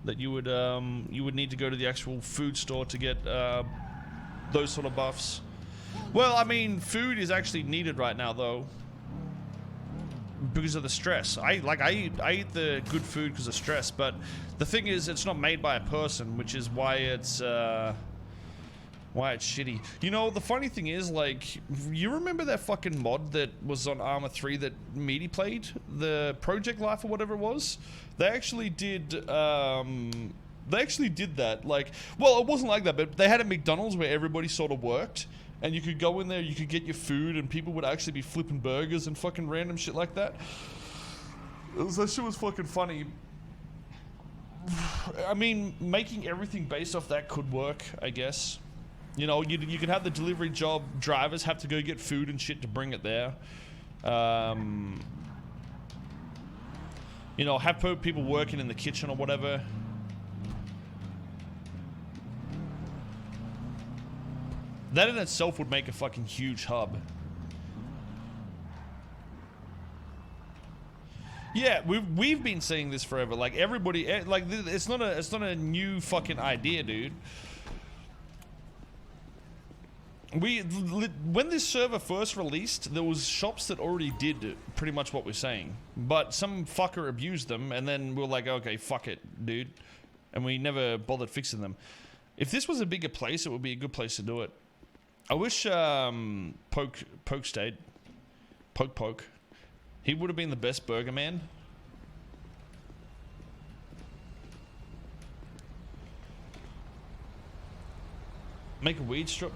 that you would need to go to the actual food store to get those sort of buffs. Well, I mean, food is actually needed right now though, because of the stress. I eat the good food because of stress, but the thing is, it's not made by a person, which is why it's shitty. You know, the funny thing is, like, you remember that fucking mod that was on Arma 3 that Meaty played? The Project Life or whatever it was? They actually did that. Like, well, it wasn't like that, but they had a McDonald's where everybody sort of worked, and you could go in there, you could get your food, and people would actually be flipping burgers and fucking random shit like that. That shit was fucking funny. I mean, making everything based off that could work, I guess. You know, you could have the delivery job drivers have to go get food and shit to bring it there. You know, have people working in the kitchen or whatever. That in itself would make a fucking huge hub. Yeah, we've been saying this forever. Like everybody, like it's not a new fucking idea, dude. When this server first released, there was shops that already did pretty much what we're saying, but some fucker abused them, and then we're like, okay, fuck it, dude, and we never bothered fixing them. If this was a bigger place, it would be a good place to do it. I wish Poke stayed. Poke. He would have been the best burger man. Make a weed shop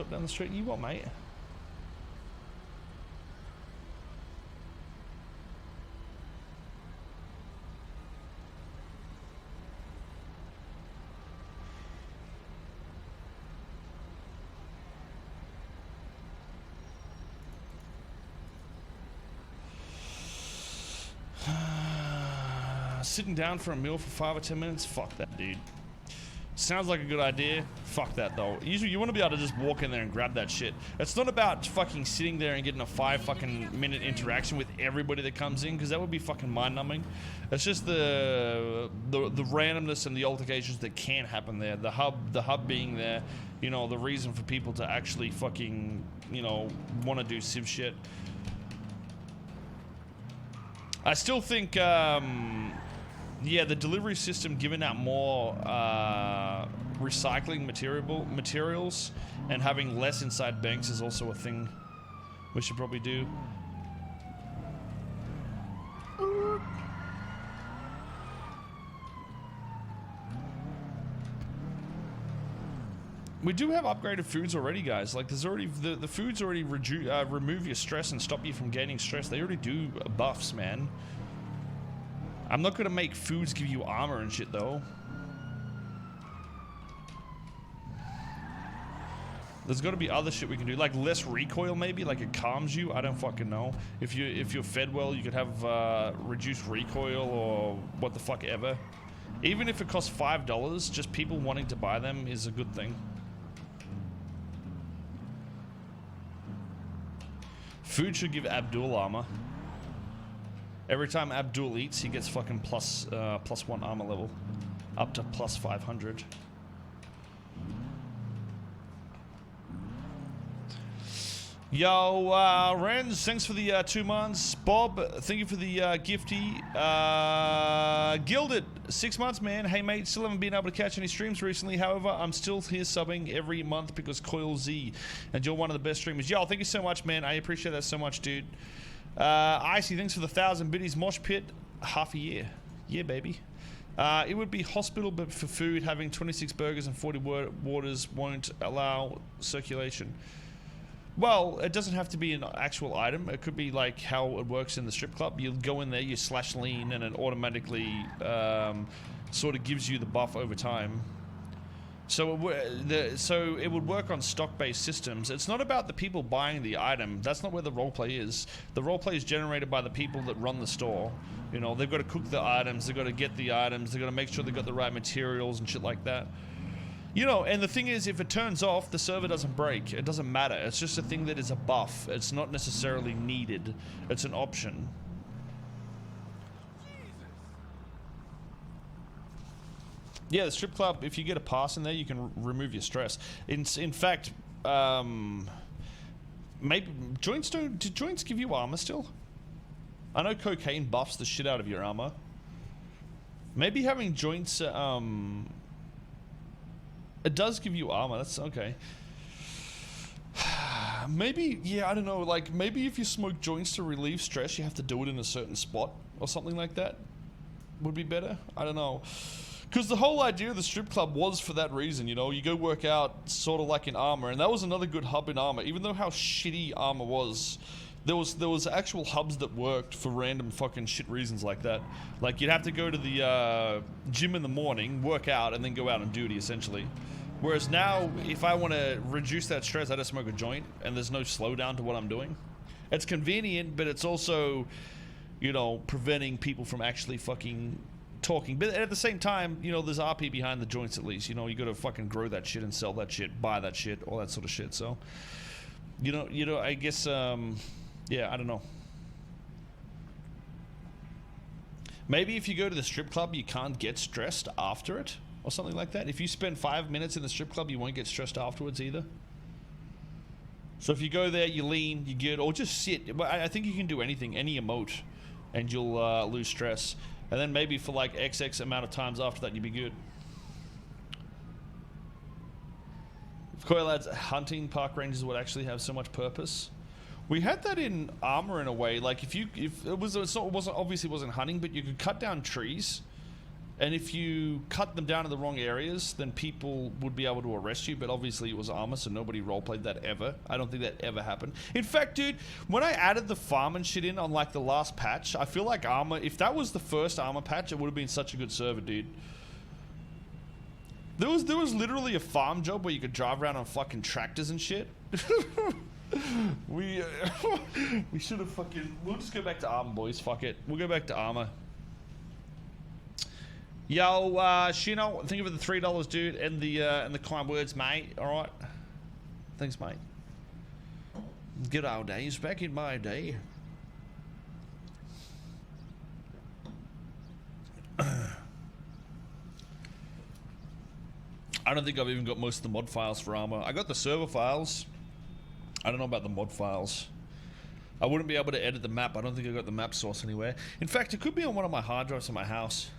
down the street. You what, mate? Sitting down for a meal for 5 or 10 minutes? Fuck that, dude. Sounds like a good idea. Fuck that, though. Usually you want to be able to just walk in there and grab that shit. It's not about fucking sitting there and getting a 5 fucking minute interaction with everybody that comes in, because that would be fucking mind-numbing. It's just the randomness and the altercations that can happen there. The hub being there, you know, the reason for people to actually fucking, you know, want to do civ shit. I still think, yeah, the delivery system giving out more recycling materials and having less inside banks is also a thing we should probably do. We do have upgraded foods already, guys. Like, there's already the foods already remove your stress and stop you from gaining stress. They already do buffs, man. I'm not gonna make foods give you armor and shit, though. There's got to be other shit we can do, like less recoil, maybe. Like it calms you. I don't fucking know. If you're fed well, you could have reduced recoil or what the fuck ever. Even if it costs $5, just people wanting to buy them is a good thing. Food should give Abdul armor. Every time Abdul eats, he gets fucking plus 1 armor level. Up to plus 500. Yo, Renz, thanks for the 2 months. Bob, thank you for the gifty. Gilded, 6 months, man. Hey, mate, still haven't been able to catch any streams recently. However, I'm still here subbing every month because Coil Z, and you're one of the best streamers. Yo, thank you so much, man. I appreciate that so much, dude. Icy, thanks for the 1,000 biddies. Mosh Pit, half a year. Yeah, baby. It would be hospital, but for food, having 26 burgers and 40 waters won't allow circulation. Well, it doesn't have to be an actual item. It could be like how it works in the strip club. You go in there, you slash lean, and it automatically sort of gives you the buff over time. So it would work on stock-based systems. It's not about the people buying the item. That's not where the roleplay is. The roleplay is generated by the people that run the store. You know, they've got to cook the items, they've got to get the items, they've got to make sure they've got the right materials and shit like that. You know, and the thing is, if it turns off, the server doesn't break. It doesn't matter. It's just a thing that is a buff. It's not necessarily needed. It's an option. Yeah, the strip club, if you get a pass in there, you can remove your stress. In fact, maybe joints don't... Do joints give you armor still? I know cocaine buffs the shit out of your armor. Maybe having joints, it does give you armor, that's okay. Maybe, yeah, I don't know, like, maybe if you smoke joints to relieve stress, you have to do it in a certain spot, or something like that. Would be better? I don't know. Because the whole idea of the strip club was for that reason, you know? You go work out sort of like in Armor, and that was another good hub in Armor. Even though how shitty Armor was, there was actual hubs that worked for random fucking shit reasons like that. Like, you'd have to go to the gym in the morning, work out, and then go out on duty, essentially. Whereas now, if I want to reduce that stress, I just smoke a joint, and there's no slowdown to what I'm doing. It's convenient, but it's also, you know, preventing people from actually fucking talking. But at the same time, you know, there's RP behind the joints at least. You know, you gotta fucking grow that shit and sell that shit, buy that shit, all that sort of shit. So, you know, I guess, yeah, I don't know. Maybe if you go to the strip club, you can't get stressed after it, or something like that. If you spend 5 minutes in the strip club, you won't get stressed afterwards either. So if you go there, you lean, you get, or just sit. But I think you can do anything, any emote, and you'll lose stress. And then maybe for like XX amount of times after that, you'd be good. Coil lads, hunting park ranges would actually have so much purpose. We had that in Armor in a way. Like if it wasn't obviously wasn't hunting, but you could cut down trees, and if you cut them down in the wrong areas, then people would be able to arrest you. But obviously it was Armor, so nobody roleplayed that ever. I don't think that ever happened. In fact, dude, when I added the farm and shit in on like the last patch, I feel like Armor, if that was the first Armor patch, it would have been such a good server, dude. There was literally a farm job where you could drive around on fucking tractors and shit. We should have fucking... We'll just go back to Armor, boys. Fuck it. We'll go back to Armor. Yo, Shino, think of it the $3, dude, and the kind words, mate. All right. Thanks, mate. Good old days back in my day. I don't think I've even got most of the mod files for Armor. I got the server files. I don't know about the mod files. I wouldn't be able to edit the map. I don't think I got the map source anywhere. In fact, it could be on one of my hard drives in my house.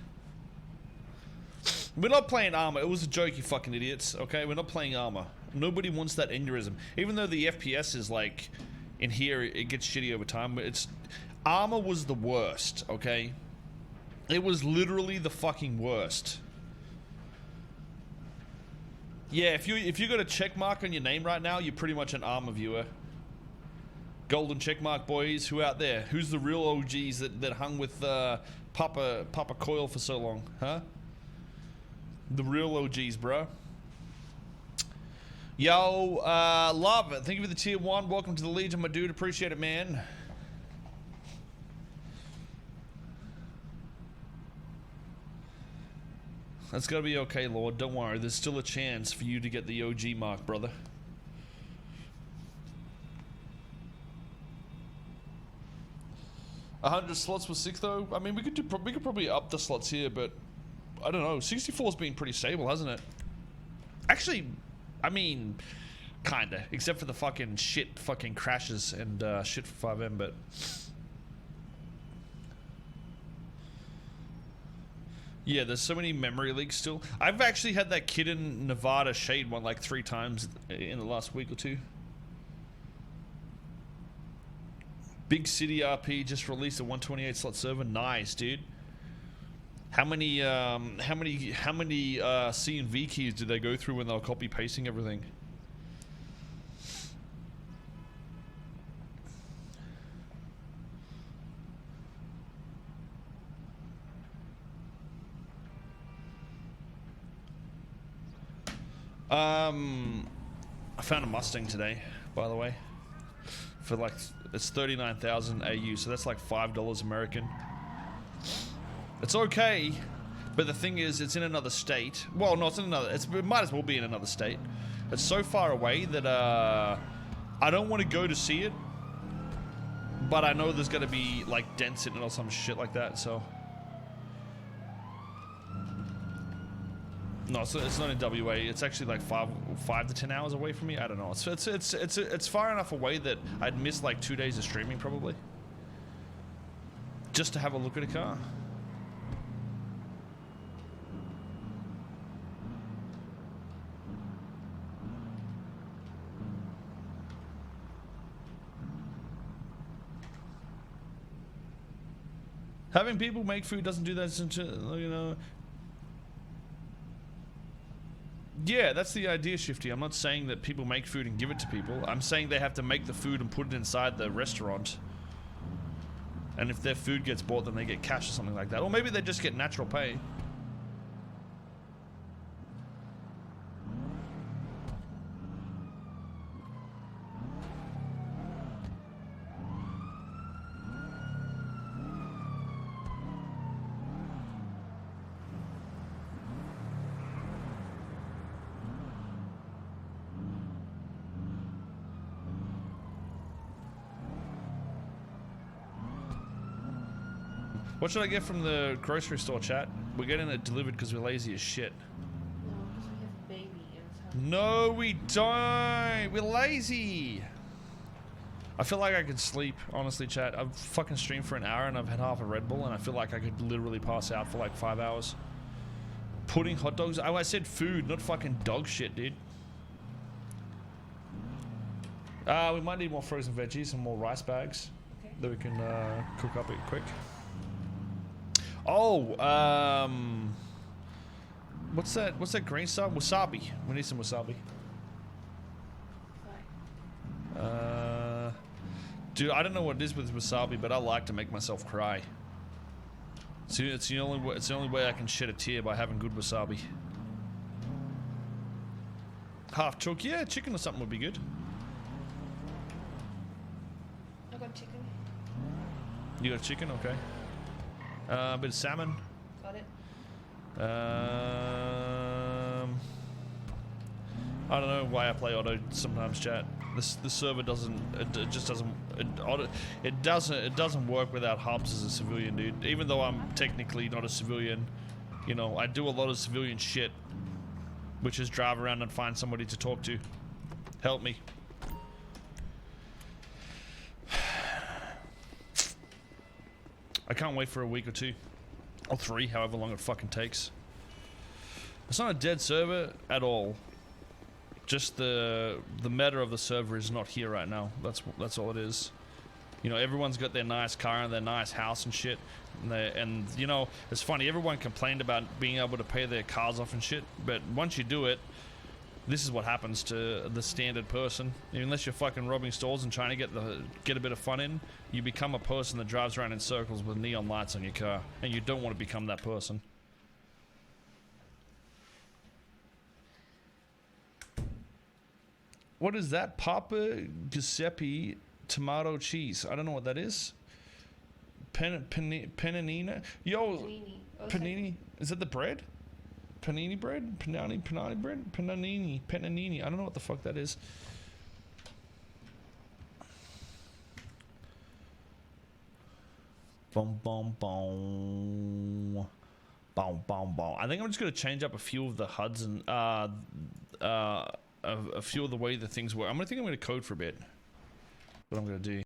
We're not playing Armor. It was a joke, you fucking idiots. Okay, we're not playing Armor. Nobody wants that aneurysm. Even though the FPS is like, in here, it gets shitty over time. But it's Armor was the worst. Okay, it was literally the fucking worst. Yeah, if you got a check mark on your name right now, you're pretty much an Armor viewer. Golden check mark, boys. Who out there? Who's the real OGs that hung with Papa Coil for so long, huh? The real OGs, bro. Yo, love it. Thank you for the tier 1. Welcome to the Legion, my dude. Appreciate it, man. That's gotta be okay, Lord. Don't worry. There's still a chance for you to get the OG mark, brother. $100 slots was sick, though. I mean, we could probably up the slots here, but I don't know. 64's been pretty stable, hasn't it? Actually, I mean, kinda. Except for the fucking shit fucking crashes and shit for 5M, but... Yeah, there's so many memory leaks still. I've actually had that kid in Nevada shade one like 3 times in the last week or 2. Big City RP just released a 128 slot server. Nice, dude. How many C and V keys did they go through when they were copy pasting everything? I found a Mustang today, by the way, for like, it's 39,000 AU, so that's like $5 American. It's okay, but the thing is, it's in another state. Well, no, it's in another, it might as well be in another state. It's so far away that I don't want to go to see it, but I know there's gonna be like dents in it or some shit like that, so. No, it's not in WA. It's actually like 5 to 10 hours away from me. I don't know. It's far enough away that I'd miss like 2 days of streaming probably, just to have a look at a car. Having people make food doesn't do that, you know. Yeah, that's the idea, Shifty. I'm not saying that people make food and give it to people. I'm saying they have to make the food and put it inside the restaurant. And if their food gets bought, then they get cash or something like that. Or maybe they just get natural pay. What should I get from the grocery store, chat? We're getting it delivered because we're lazy as shit. No, because we have a baby and it's hard. No, we don't. We're lazy. I feel like I could sleep, honestly, chat. I've fucking streamed for an hour and I've had half a Red Bull and I feel like I could literally pass out for like 5 hours. Pudding, hot dogs. Oh, I said food, not fucking dog shit, dude. We might need more frozen veggies and more rice bags that we can cook up it quick. Oh, what's that green stuff? Wasabi. We need some wasabi. Dude, I don't know what it is with wasabi, but I like to make myself cry. See, it's the only way I can shed a tear, by having good wasabi. Half chook, yeah, chicken or something would be good. I got chicken. You got chicken, okay. A bit of salmon. Got it. I don't know why I play Otto sometimes, chat. The server doesn't. It just doesn't. It doesn't work without hubs as a civilian, dude. Even though I'm technically not a civilian, you know, I do a lot of civilian shit, which is drive around and find somebody to talk to. Help me. I can't wait for a week or 2. Or 3, however long it fucking takes. It's not a dead server at all. Just the meta of the server is not here right now. That's all it is. You know, everyone's got their nice car and their nice house and shit. And you know, it's funny, everyone complained about being able to pay their cars off and shit. But once you do it, this is what happens to the standard person. Unless you're fucking robbing stores and trying to get a bit of fun in, you become a person that drives around in circles with neon lights on your car, and you don't want to become that person. What is that? Papa Giuseppe tomato cheese. I don't know what that is. Panini. Yo, Panini. Oh, panini. Is that the bread? Panini bread? Panini bread? Panini. I don't know what the fuck that is. Boom, boom, boom. Boom, boom, boom. I think I'm just going to change up a few of the HUDs and a few of the way the things work. I'm going to code for a bit. What I'm going to do.